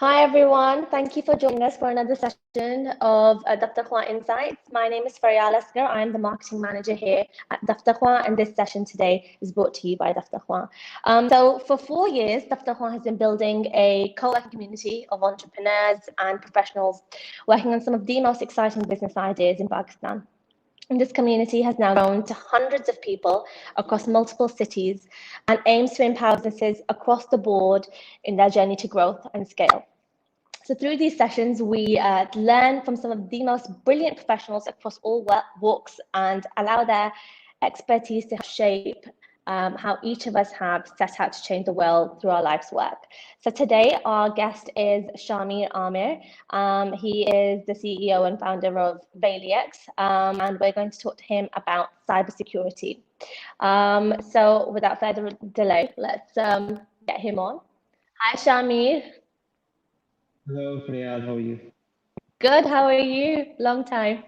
Hi everyone, thank you for joining us for another session of Daftarkhwan Insights. My name is Faryal Asghar. I'm the marketing manager here at Daftarkhwan, and this session today is brought to you by Daftarkhwan. So for 4 years, Daftarkhwan has been building a co-working community of entrepreneurs and professionals working on some of the most exciting business ideas in Pakistan. And this community has now grown to hundreds of people across multiple cities and aims to empower businesses across the board in their journey to growth and scale. So through these sessions, we learn from some of the most brilliant professionals across all walks and allow their expertise to shape how each of us have set out to change the world through our life's work. So today, our guest is Shahmeer Amir. He is the CEO and founder of Biometrics, and we're going to talk to him about cybersecurity. So without further delay, let's get him on. Hi, Shahmeer. Hello, Priyad. How are you? Good. How are you? Long time.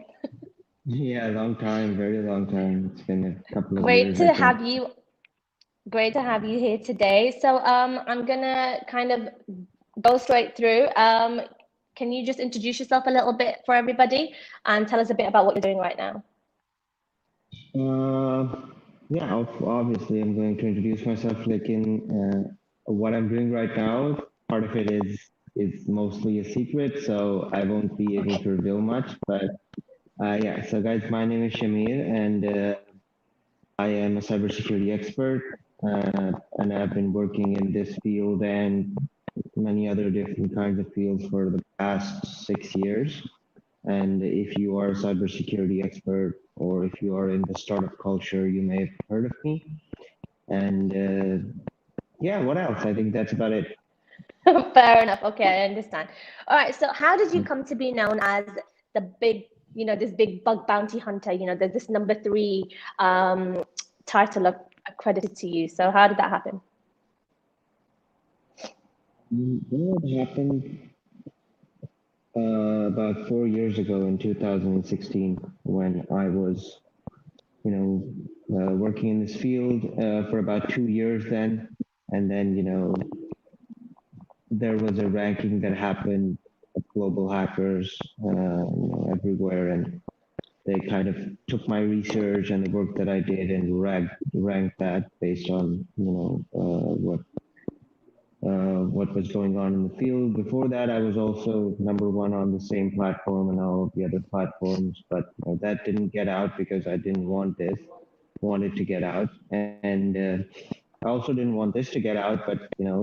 Yeah, long time, very long time. It's been a couple of Great years, I to think. have you. Great to have you here today. So I'm gonna kind of go straight through. Can you just introduce yourself a little bit for everybody and tell us a bit about what you're doing right now? Uh, yeah, obviously, I'm going to introduce myself. Like in what I'm doing right now, part of it is mostly a secret, so I won't be able to reveal much. But yeah, so guys, my name is Shahmeer, and I am a cybersecurity expert, and I've been working in this field and many other different kinds of fields for the past 6 years. And if you are a cybersecurity expert or if you are in the startup culture, you may have heard of me. And yeah, what else? I think that's about it. Fair enough. Okay, I understand. All right. So how did you come to be known as the big, this big bug bounty hunter? There's this number three title accredited to you. So how did that happen? Well, it happened about 4 years ago in 2016 when I was, working in this field for about 2 years then. And then, there was a ranking that happened of global hackers everywhere, and they kind of took my research and the work that I did and ranked that based on what was going on in the field. Before that, I was also number one on the same platform and all of the other platforms, but that didn't get out because I didn't want this. Wanted to get out, and I also didn't want this to get out, but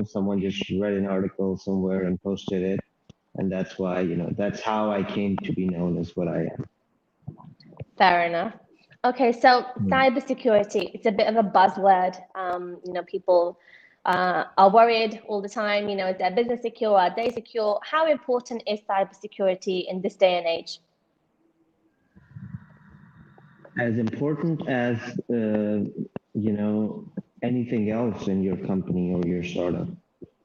someone just read an article somewhere and posted it, and that's why that's how I came to be known as what I am. Fair enough. Okay, so cybersecurity, it's a bit of a buzzword. People are worried all the time, is their business secure? Are they secure? How important is cybersecurity in this day and age? As important as anything else in your company or your startup.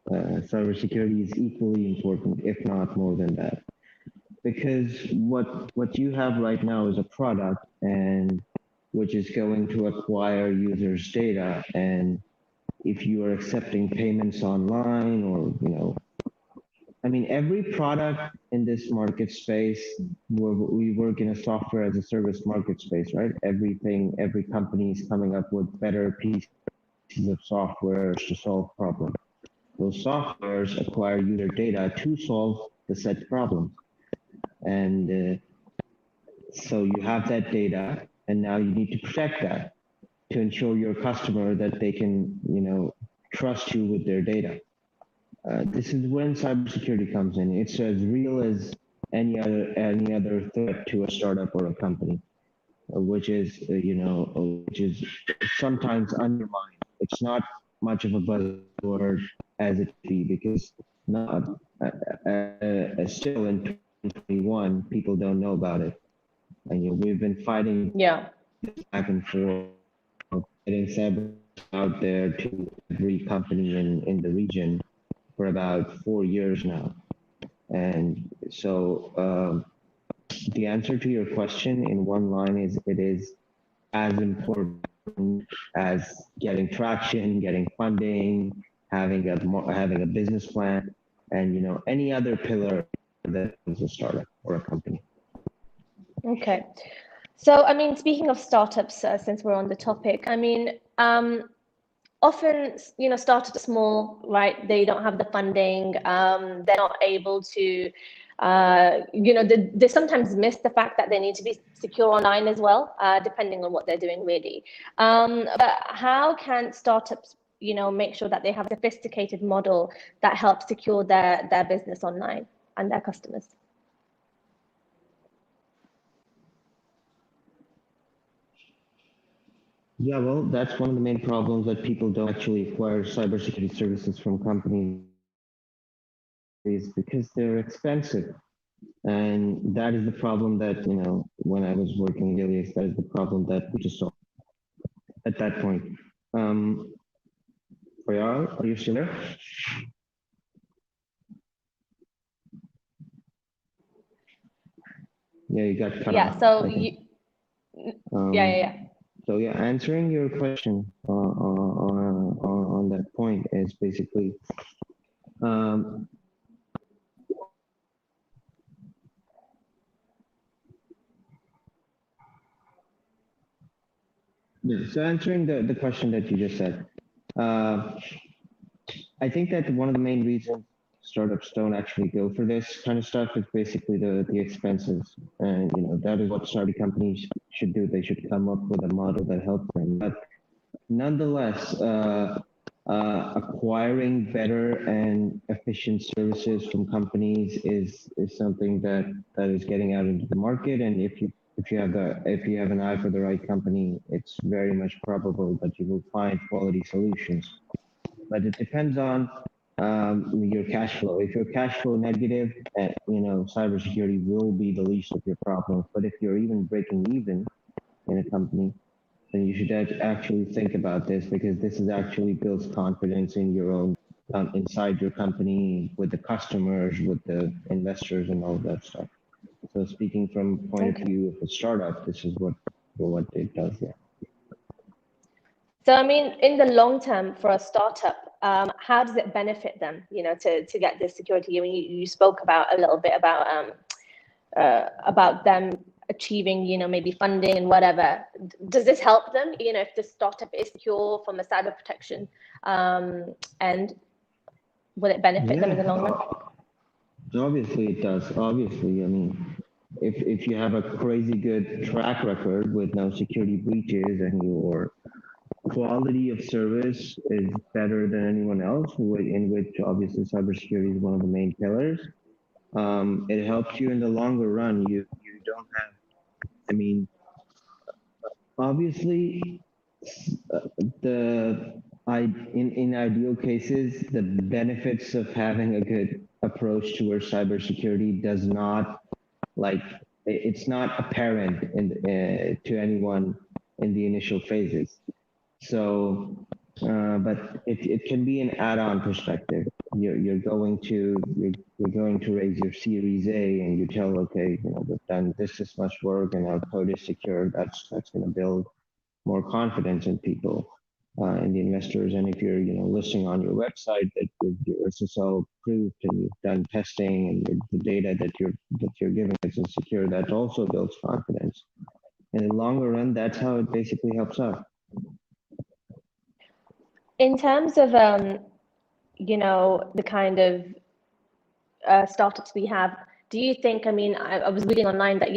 Cybersecurity is equally important, if not more than that, because what you have right now is a product, and which is going to acquire users' data, and if you are accepting payments online, or I mean, every product in this market space, we work in a software as a service market space, right? Every company is coming up with better pieces of software to solve problems. Those softwares acquire user data to solve the set problem. And so you have that data, and now you need to protect that to ensure your customer that they can, trust you with their data. This is when cybersecurity comes in. It's as real as any other threat to a startup or a company, which is sometimes undermined. It's not much of a buzzword as it be, because not still in 2021 people don't know about it, and we've been fighting back and forth, getting cyber out there to every company in the region for about 4 years now. And so the answer to your question in one line is, it is as important as getting traction, getting funding, having a business plan. and any other pillar that is a startup or a company. Okay. So, I mean, speaking of startups, since we're on the topic, I mean, often, startups are small, right? They don't have the funding. They're not able to, they sometimes miss the fact that they need to be secure online as well, depending on what they're doing, really. But how can startups, make sure that they have a sophisticated model that helps secure their business online and their customers? Yeah, well, that's one of the main problems, that people don't actually acquire cybersecurity services from companies, is because they're expensive. And that is the problem that, when I was working at Alias, that is the problem that we just saw at that point. Fayal, are you still there? Yeah, you got cut Yeah, off. so yeah. So yeah, answering your question on that point is basically, so answering the question that you just said, I think that one of the main reasons startups don't actually go for this kind of stuff is basically the expenses, and that is what startup companies should do. They should come up with a model that helps them. But nonetheless, acquiring better and efficient services from companies is something that is getting out into the market. And if you have an eye for the right company, it's very much probable that you will find quality solutions. But it depends on your cash flow. If your cash flow negative, cybersecurity will be the least of your problems. But if you're even breaking even in a company, then you should actually think about this, because this is actually builds confidence in your own, inside your company, with the customers, with the investors, and all of that stuff. So speaking from point of view of a startup, this is what it does. Yeah. So, I mean, in the long term for a startup, how does it benefit them, to get this security? I mean, you spoke about a little bit about them achieving, maybe funding and whatever. Does this help them, if the startup is secure from a cyber protection, and will it benefit them in the long run? Obviously it does. Obviously, I mean, if you have a crazy good track record with no security breaches, and your quality of service is better than anyone else, in which obviously cybersecurity is one of the main pillars, it helps you in the longer run. You don't have, I mean, obviously, in ideal cases, the benefits of having a good approach towards cybersecurity does not, it's not apparent to anyone in the initial phases. So, but it can be an add-on perspective. You're going to raise your Series A, and you tell, okay, we've done this much work, and our code is secure. That's going to build more confidence in people, in the investors. And if you're listing on your website that you're SSL approved, and you've done testing, and the data that you're giving is secure, that also builds confidence. And in the longer run, that's how it basically helps out. In terms of the kind of startups we have, do you think, I mean, I was reading online that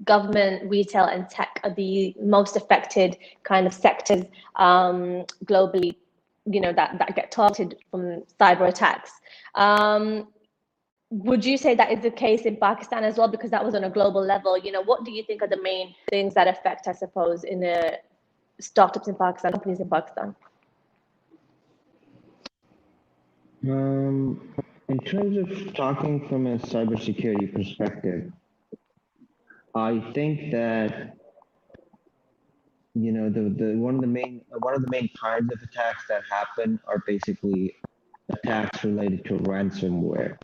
government, retail, and tech are the most affected kind of sectors globally, that get targeted from cyber attacks. Would you say that is the case in Pakistan as well? Because that was on a global level. What do you think are the main things that affect, I suppose, in the startups in Pakistan, companies in Pakistan? In terms of talking from a cybersecurity perspective, I think that the one of the main kinds of attacks that happen are basically attacks related to ransomware,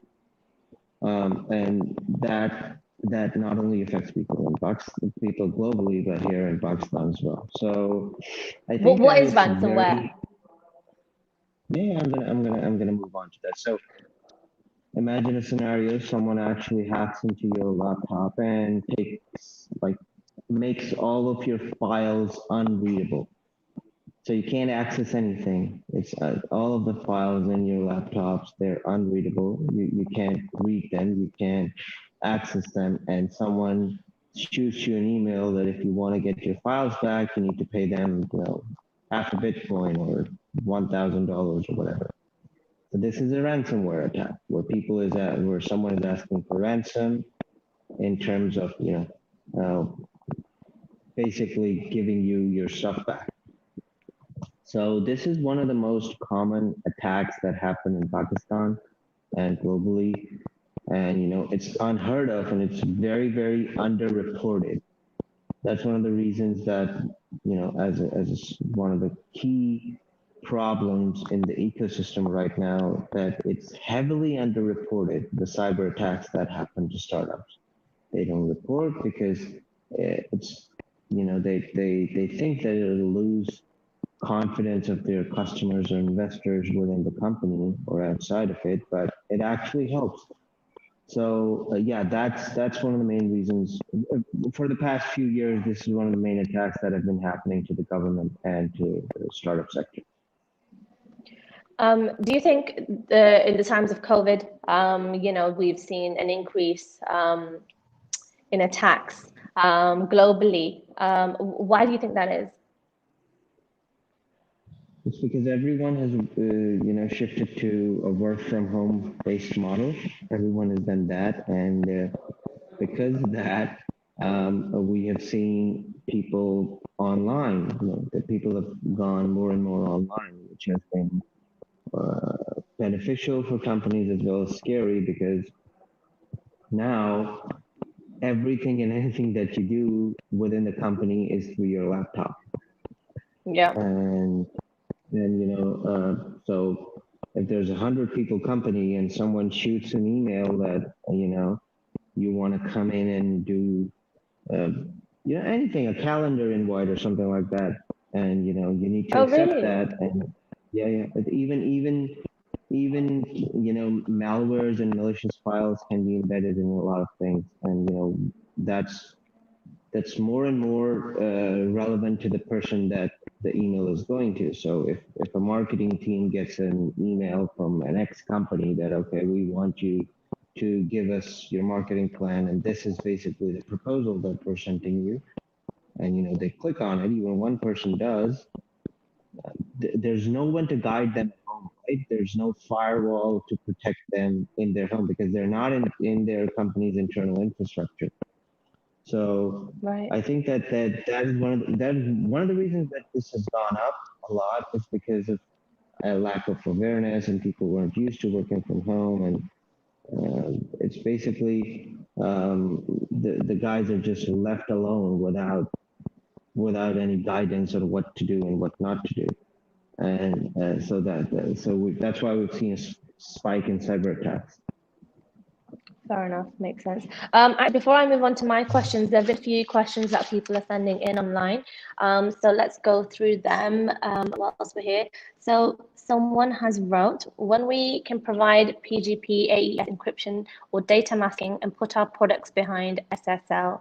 and that not only affects people in Pakistan, people globally, but here in Pakistan as well. So I think what is ransomware? Yeah, I'm gonna move on to that. So imagine a scenario, someone actually hacks into your laptop and makes all of your files unreadable. So you can't access anything. It's all of the files in your laptops, they're unreadable. You can't read them, you can't access them. And someone shoots you an email that if you want to get your files back, you need to pay them, half a Bitcoin or $1,000 or whatever. So this is a ransomware attack where someone is asking for ransom in terms of, basically giving you your stuff back. So this is one of the most common attacks that happen in Pakistan and globally. And, it's unheard of and it's very, very underreported. That's one of the reasons that, as one of the key problems in the ecosystem right now, that it's heavily underreported, the cyber attacks that happen to startups. They don't report because it's, they think that it'll lose confidence of their customers or investors within the company or outside of it, but it actually helps. So yeah, that's one of the main reasons. For the past few years, this is one of the main attacks that have been happening to the government and to the startup sector. Do you think in the times of COVID, we've seen an increase in attacks globally? Why do you think that is? It's because everyone has, shifted to a work from home based model. Everyone has done that. And because of that, we have seen people online, that people have gone more and more online, which has been beneficial for companies as well as scary because now everything and anything that you do within the company is through your laptop. Yeah. And then, so if there's 100 people company and someone shoots an email that, you want to come in and do, anything, a calendar invite or something like that. And, you need to accept really? that. And yeah. But even, malwares and malicious files can be embedded in a lot of things. And, that's more and more relevant to the person that the email is going to. So if a marketing team gets an email from an X company that, okay, we want you to give us your marketing plan, and this is basically the proposal that we're sending you, and they click on it, even one person does, there's no one to guide them at home, right? There's no firewall to protect them in their home because they're not in their company's internal infrastructure. So right. I think that is one of the reasons that this has gone up a lot is because of a lack of awareness and people weren't used to working from home, and it's basically the guys are just left alone without any guidance on what to do and what not to do, and that's why we've seen a spike in cyber attacks. Fair enough, makes sense. Before I move on to my questions, there have been a few questions that people are sending in online. So let's go through them whilst we're here. So someone has wrote, when we can provide PGP AES encryption or data masking and put our products behind SSL,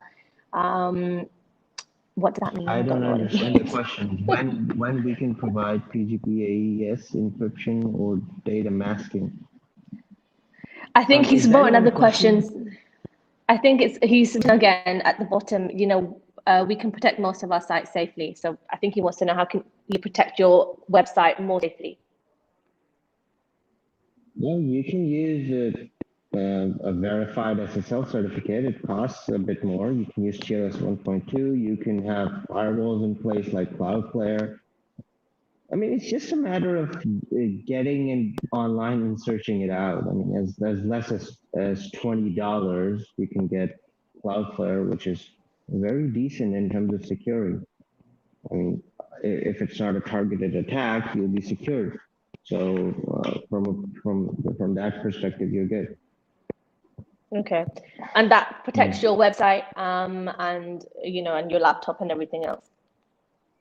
what does that mean? I don't understand the question. When we can provide PGP AES encryption or data masking? I think he's wrote another question. I think he's again at the bottom, we can protect most of our sites safely. So I think he wants to know, how can you protect your website more safely? Well, you can use a verified SSL certificate. It costs a bit more. You can use TLS 1.2. You can have firewalls in place like Cloudflare. I mean, it's just a matter of getting in online and searching it out. I mean, as less as $20, you can get Cloudflare, which is very decent in terms of security. I mean, if it's not a targeted attack, you'll be secured. So from that perspective, you're good. Okay, and that protects your website and your laptop and everything else.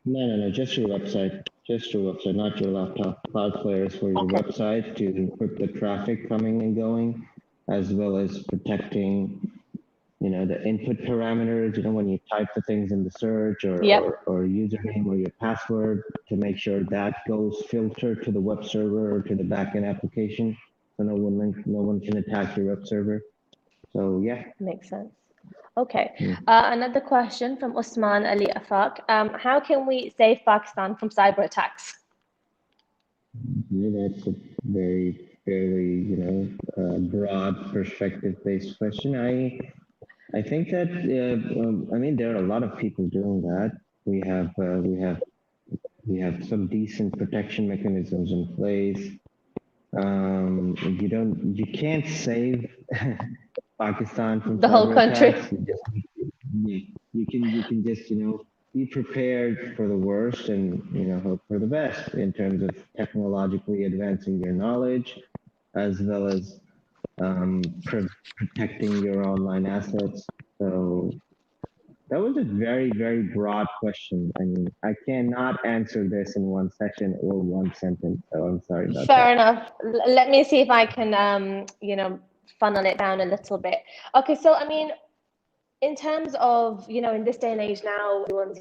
No, just your website. Just your website, not your laptop. Cloudflare is for your website to encrypt the traffic coming and going. as well as protecting, the input parameters, when you type the things in the search or username or your password, to make sure that goes filtered to the web server or to the backend application. So no one can attack your web server. So yeah. Makes sense. Okay. Another question from Usman Ali Afaq. How can we save Pakistan from cyber attacks? Yeah, that's a very fairly, broad perspective-based question. I think that there are a lot of people doing that. We have some decent protection mechanisms in place. You can't save Pakistan from The whole cyber country. attacks. You can just be prepared for the worst and hope for the best in terms of technologically advancing your knowledge, as well as protecting your online assets. So that was a very, very broad question. I mean, I cannot answer this in one section or one sentence. So I'm sorry about that. Fair enough. Let me see if I can, funnel it down a little bit. Okay, so I mean, in terms of, in this day and age now, everyone's,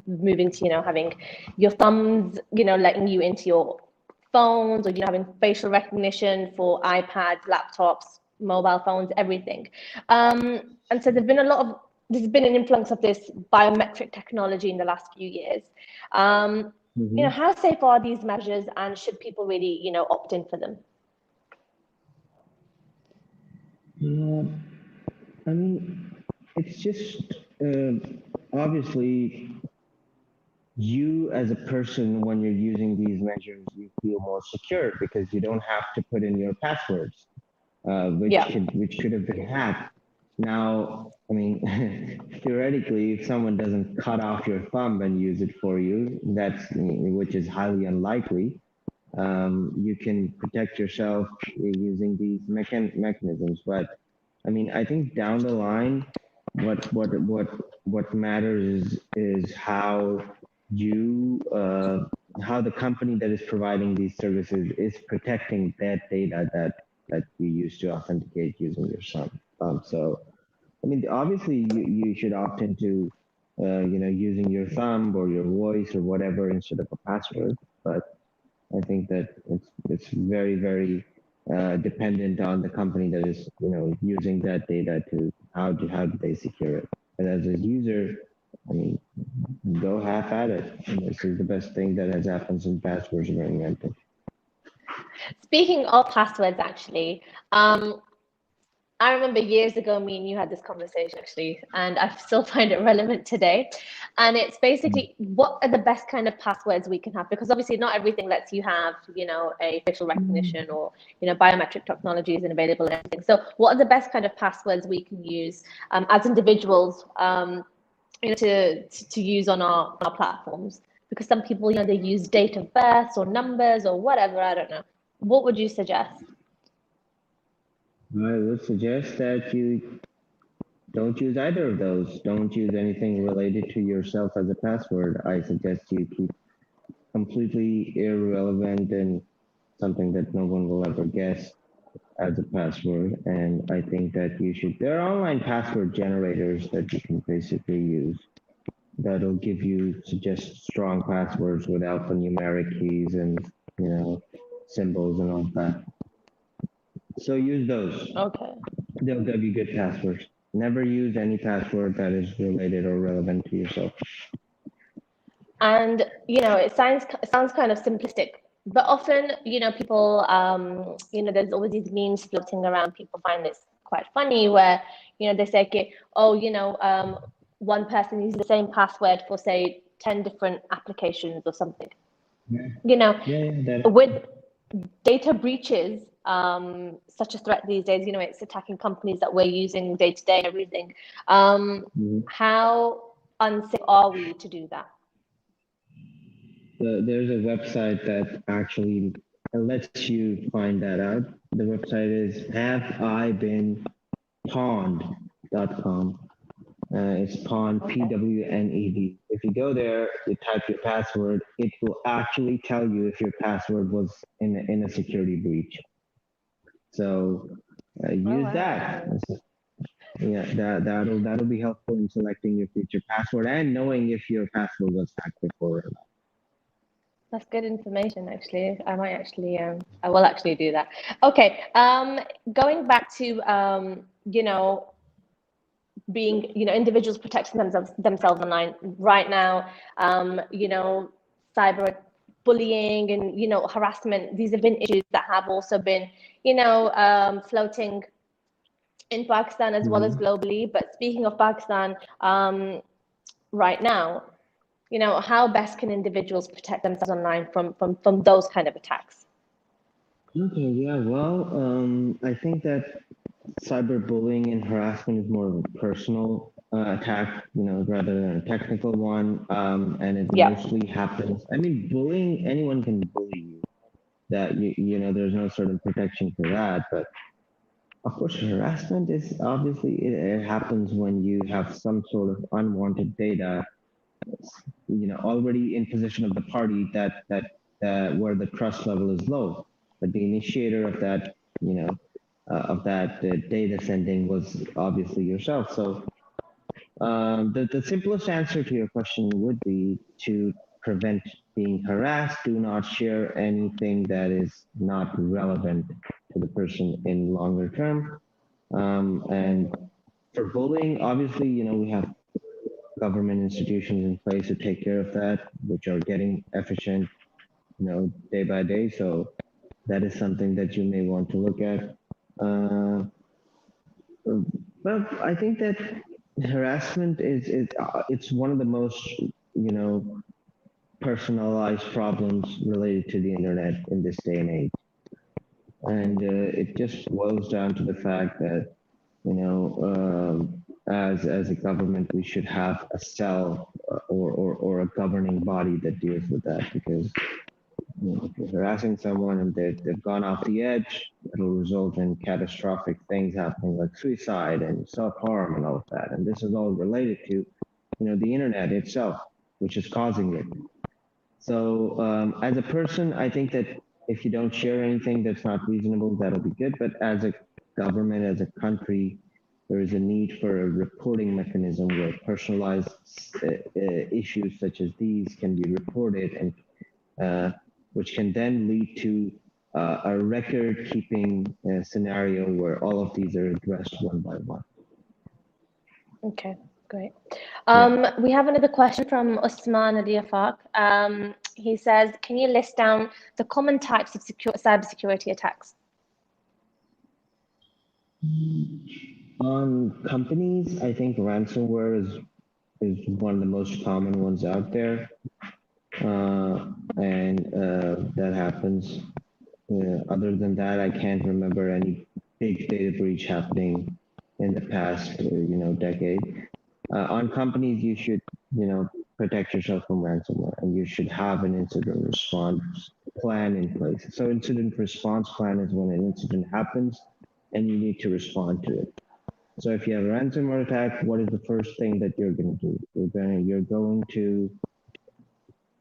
moving to, having your thumbs, letting you into your phones, or, having facial recognition for iPads, laptops, mobile phones, everything. And so there's been an influx of this biometric technology in the last few years. How safe are these measures, and should people really, opt in for them? I mean, it's just obviously you as a person, when you're using these measures, you feel more secure because you don't have to put in your passwords, which could have been hacked. Now, I mean, theoretically, if someone doesn't cut off your thumb and use it for you, which is highly unlikely. You can protect yourself using these mechanisms. But I mean, I think down the line, what matters is how how the company that is providing these services is protecting that data that you use to authenticate using your thumb. So, I mean, obviously, you should opt into using your thumb or your voice or whatever instead of a password. But I think that it's very, very dependent on the company that is using that data to how do they secure it. But as a user, I mean, go half at it. And this is the best thing that has happened since passwords were invented. Speaking of passwords, actually, I remember years ago, me and you had this conversation actually, and I still find it relevant today. And it's basically, what are the best kind of passwords we can have? Because obviously not everything lets you have, a facial recognition or, biometric technology isn't available and everything. So what are the best kind of passwords we can use as individuals, to use on our platforms? Because some people, they use date of birth or numbers or whatever, I don't know. What would you suggest? I would suggest that you don't use either of those. Don't use anything related to yourself as a password. I suggest you keep completely irrelevant and something that no one will ever guess as a password. And I think that there are online password generators that you can basically use that'll suggest strong passwords with alphanumeric keys and, symbols and all that. So use those. Okay. They'll give you good passwords. Never use any password that is related or relevant to yourself. And, it sounds kind of simplistic, but often, people, there's always these memes floating around. People find this quite funny where, they say, okay, one person uses the same password for, say, 10 different applications or something. With data breaches, such a threat these days, it's attacking companies that we're using day to day and everything. How unsafe are we to do that? There's a website that actually lets you find that out. The website is haveibeenpawned.com. It's pawned, P-W-N-E-D. If you go there, you type your password, it will actually tell you if your password was in a security breach. So Oh, use that. wow. Yeah, that'll be helpful in selecting your future password and knowing if your password was hacked before or not. That's good information, actually. I might actually, I will actually do that. Okay. Going back to, being, individuals protecting themselves online right now, cyber bullying and, harassment. These have been issues that have also been, floating in Pakistan as well as Mhm. globally. But speaking of Pakistan, right now, how best can individuals protect themselves online from those kind of attacks? Okay, yeah, well, I think that cyberbullying and harassment is more of a personal attack, rather than a technical one. And it Yeah. mostly happens. I mean, bullying, anyone can bully you. That there's no sort of protection for that. But of course, harassment is obviously it happens when you have some sort of unwanted data, already in possession of the party that where the trust level is low. But the initiator of that, data sending was obviously yourself. So the simplest answer to your question would be to prevent being harassed. Do not share anything that is not relevant to the person in longer term. And for bullying, obviously, we have government institutions in place to take care of that, which are getting efficient, day by day. So that is something that you may want to look at. Uh, well, I think that harassment is it's one of the most personalized problems related to the internet in this day and age, and it just boils down to the fact that as a government we should have a cell or a governing body that deals with that because if you're harassing someone and they've gone off the edge, it'll result in catastrophic things happening like suicide and self-harm and all of that. And this is all related to, the internet itself, which is causing it. So as a person, I think that if you don't share anything that's not reasonable, that'll be good. But as a government, as a country, there is a need for a reporting mechanism where personalized issues such as these can be reported and which can then lead to a record-keeping scenario where all of these are addressed one by one. Okay, great. Yeah. We have another question from Osman Adiafak. He says, can you list down the common types of cybersecurity attacks? On companies, I think ransomware is one of the most common ones out there, and that happens. Other than that, I can't remember any big data breach happening in the past, decade. On companies, you should, protect yourself from ransomware, and you should have an incident response plan in place. So, incident response plan is when an incident happens, and you need to respond to it. So, if you have a ransomware attack, what is the first thing that you're going to do?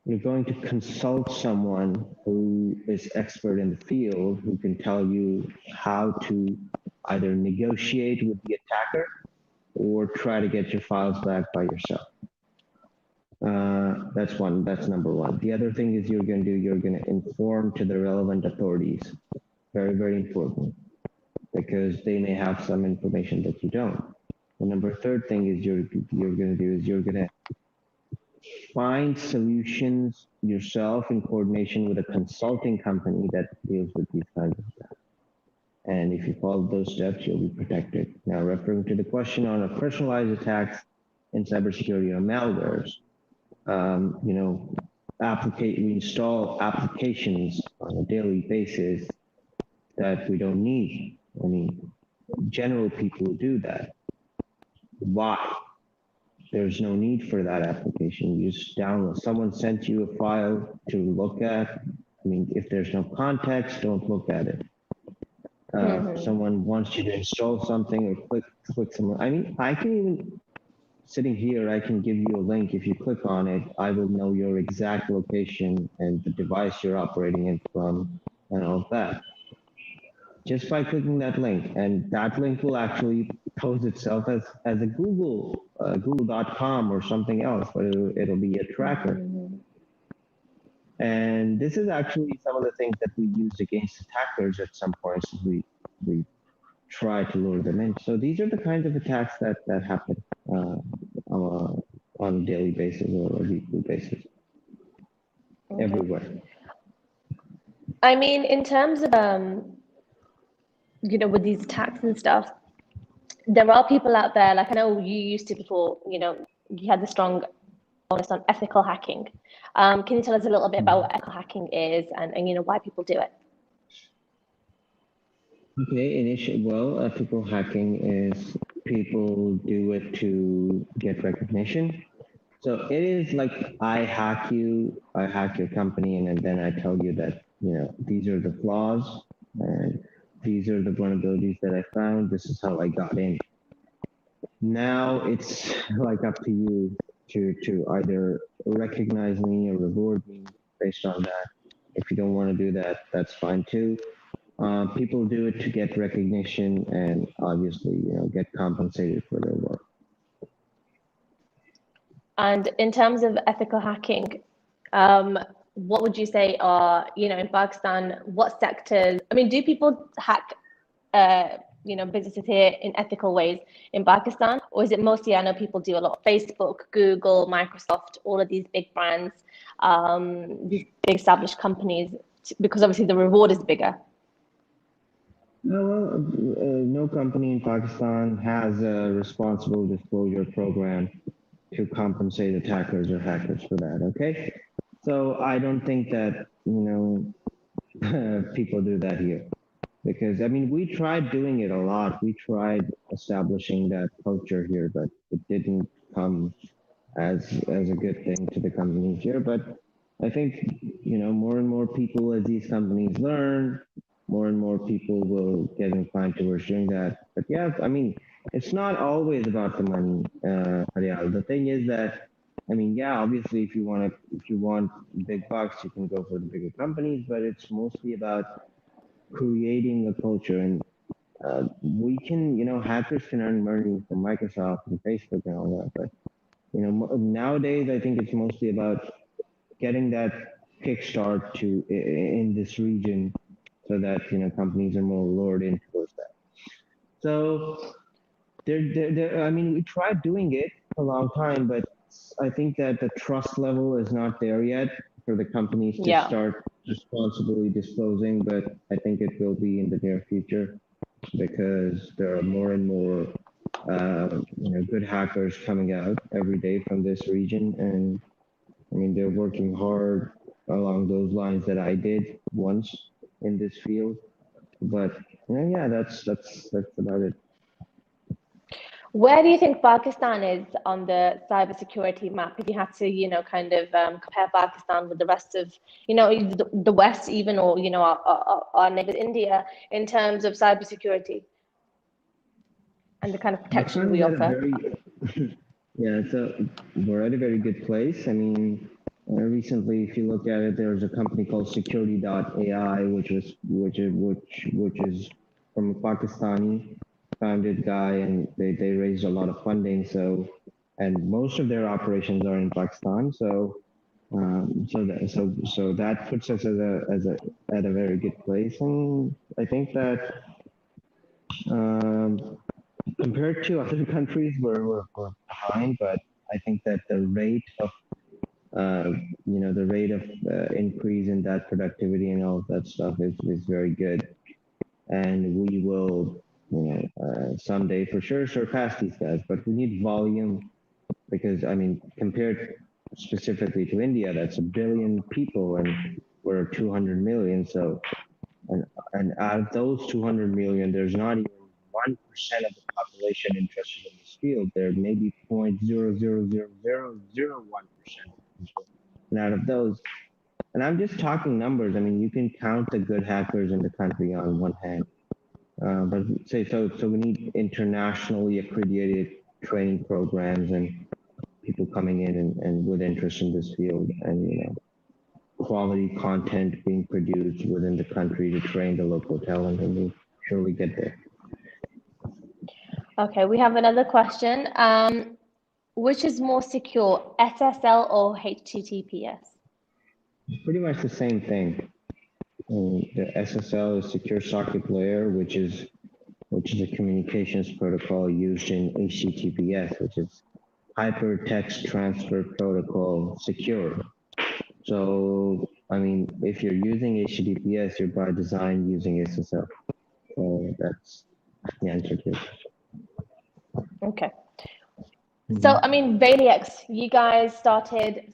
You're going to consult someone who is expert in the field who can tell you how to either negotiate with the attacker or try to get your files back by yourself. That's number one. The other thing is you're going to inform to the relevant authorities. Very, very important because they may have some information that you don't. The number third thing is you're going to do is you're going to find solutions yourself in coordination with a consulting company that deals with these kinds of stuff. And if you follow those steps, you'll be protected. Now, referring to the question on a personalized attacks in cybersecurity or malwares, we install applications on a daily basis that we don't need. I mean, general people do that. Why? There's no need for that application. You just download. Someone sent you a file to look at. I mean, if there's no context, don't look at it. Someone wants you to install something or click someone. I mean, I can even sitting here, I can give you a link. If you click on it, I will know your exact location and the device you're operating it from and all of that. just by clicking that link. And that link will actually pose itself as a Google.com or something else, but it'll be a tracker. And this is actually some of the things that we used against attackers at some points. We try to lure them in. So these are the kinds of attacks that happen on a daily basis or a weekly basis, everywhere. I mean, in terms of with these attacks and stuff, there are people out there, like I know you used to before, you had the strong bonus on ethical hacking. Can you tell us a little bit about what ethical hacking is and why people do it? Okay, well, ethical hacking is people do it to get recognition. So it is like I hack your company, and then I tell you that these are the flaws and these are the vulnerabilities that I found. This is how I got in. Now it's like up to you to either recognize me or reward me based on that. If you don't want to do that, that's fine too. People do it to get recognition and obviously, get compensated for their work. And in terms of ethical hacking, what would you say are, in Pakistan, what sectors? I mean, do people hack, businesses here in ethical ways in Pakistan, or is it mostly? I know people do a lot. Facebook, Google, Microsoft, all of these big brands, these big established companies, because obviously the reward is bigger. No company in Pakistan has a responsible disclosure program to compensate attackers or hackers for that. Okay, so I don't think that people do that here, because I mean we tried doing it a lot. We tried establishing that culture here, but it didn't come as a good thing to the companies here. But I think more and more people, as these companies learn, more and more people will get inclined towards doing that. But yeah, I mean, it's not always about the money, Ariel. The thing is that, I mean, yeah, obviously, if you want big bucks, you can go for the bigger companies, but it's mostly about creating a culture. And we can, hackers can earn money from Microsoft and Facebook and all that. But, nowadays, I think it's mostly about getting that kickstart in this region so that, companies are more lured in towards that. So I mean, we tried doing it for a long time, but I think that the trust level is not there yet for the companies to start responsibly disclosing, but I think it will be in the near future because there are more and more good hackers coming out every day from this region, and I mean they're working hard along those lines that I did once in this field. But yeah, that's about it. Where do you think Pakistan is on the cybersecurity map? If you had to, kind of compare Pakistan with the rest of, the West, even, or our neighbors, India, in terms of cybersecurity and the kind of protection we offer. Yeah, so we're at a very good place. I mean, recently, if you look at it, there's a company called Security.ai, which is from a Pakistani founded guy, and they raised a lot of funding. So, and most of their operations are in Pakistan. So, so that puts us at a very good place, and I think that compared to other countries, we're behind. But I think that the rate of increase in that productivity and all of that stuff is very good, and we will someday for sure surpass these guys. But we need volume because I mean, compared specifically to India, that's 1 billion people, and we're 200 million. So, and out of those 200 million, there's not even 1% of the population interested in this field. There may be 0.00001%. And out of those, and I'm just talking numbers. I mean, you can count the good hackers in the country on one hand. But say so we need internationally accredited training programs and people coming in and with interest in this field, and quality content being produced within the country to train the local talent. surely get there. Okay, we have another question. Which is more secure, SSL or HTTPS? Pretty much the same thing. The SSL is secure socket layer, which is a communications protocol used in HTTPS, which is hypertext transfer protocol secure. So, I mean, if you're using HTTPS, you're by design using SSL. So that's the answer to it. Okay. So, I mean, Biometrics, you guys started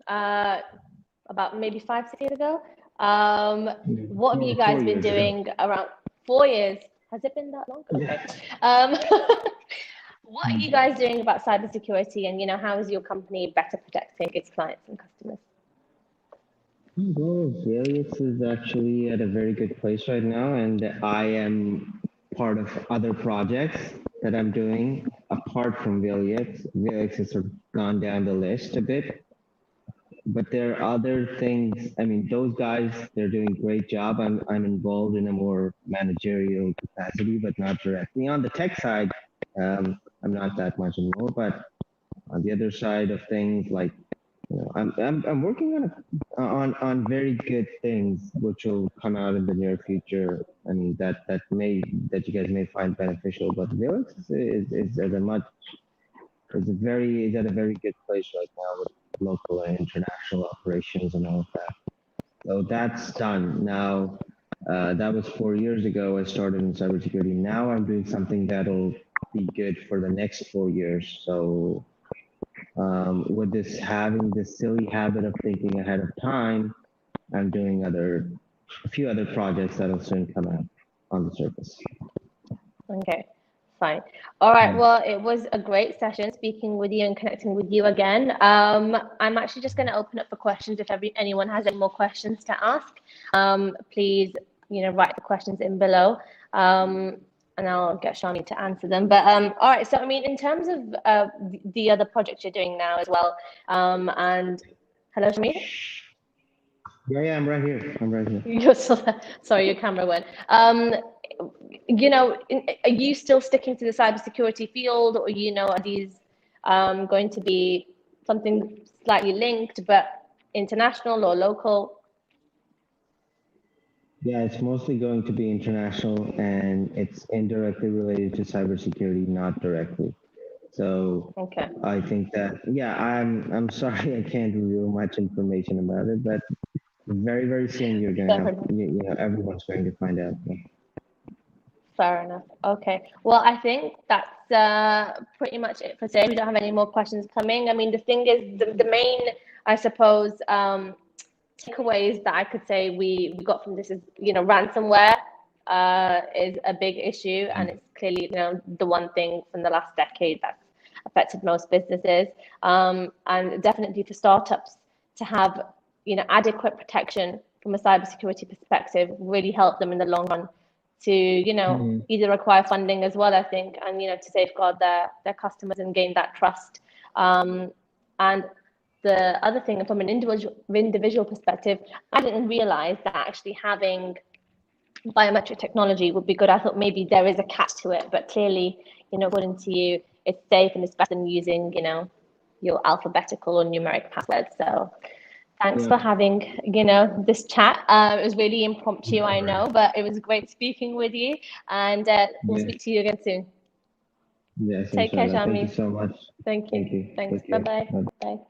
about maybe 5-6 years ago. What have you guys been doing around 4 years? Has it been that long? Okay. What are you guys doing about cybersecurity, and how is your company better protecting its clients and customers? Well, Biometrics is actually at a very good place right now, and I am part of other projects that I'm doing apart from Biometrics. Biometrics has sort of gone down the list a bit, but there are other things. I mean, those guys, they're doing a great job. I'm involved in a more managerial capacity, but not directly. On the tech side, I'm not that much involved, but on the other side of things, like I'm working on very good things which will come out in the near future. I mean that you guys may find beneficial. But Vilix is at a very good place right now with local and international operations and all of that. So that's done now. That was 4 years ago. I started in cybersecurity. Now I'm doing something that'll be good for the next 4 years. So with having this silly habit of thinking ahead of time, I'm doing a few other projects that'll soon come out on the surface. Okay, fine. All right, well, it was a great session speaking with you and connecting with you again. I'm actually just going to open up for questions. If anyone has any more questions to ask, please, write the questions in below. And I'll get Shahmeer to answer them. But all right, so I mean, in terms of the other projects you're doing now as well, and hello, Shahmeer? Yeah, I'm right here. You're still there. Sorry, your camera went. Are you still sticking to the cybersecurity field, or are these going to be something slightly linked, but international or local? Yeah, it's mostly going to be international, and it's indirectly related to cybersecurity, not directly. So okay. I think that, yeah, I'm sorry I can't reveal much information about it, but very, very soon you're going to have, everyone's going to find out. Yeah. Fair enough. Okay. Well, I think that's pretty much it for today. We don't have any more questions coming. I mean, the thing is, the main, I suppose, takeaways that I could say we got from this is, ransomware is a big issue, and it's clearly, the one thing from the last decade that's affected most businesses, and definitely for startups to have, adequate protection from a cybersecurity perspective really help them in the long run to, either acquire funding as well, I think, and, to safeguard their customers and gain that trust. And the other thing, from an individual perspective, I didn't realize that actually having biometric technology would be good. I thought maybe there is a catch to it, but clearly, according to you, it's safe and it's better than using, your alphabetical or numeric passwords. So thanks for having, this chat. It was really impromptu, I know, but it was great speaking with you, and we'll speak to you again soon. Yes, Take care, Shahmeer. Thank you so much. Thank you. Thanks. Bye-bye. Bye.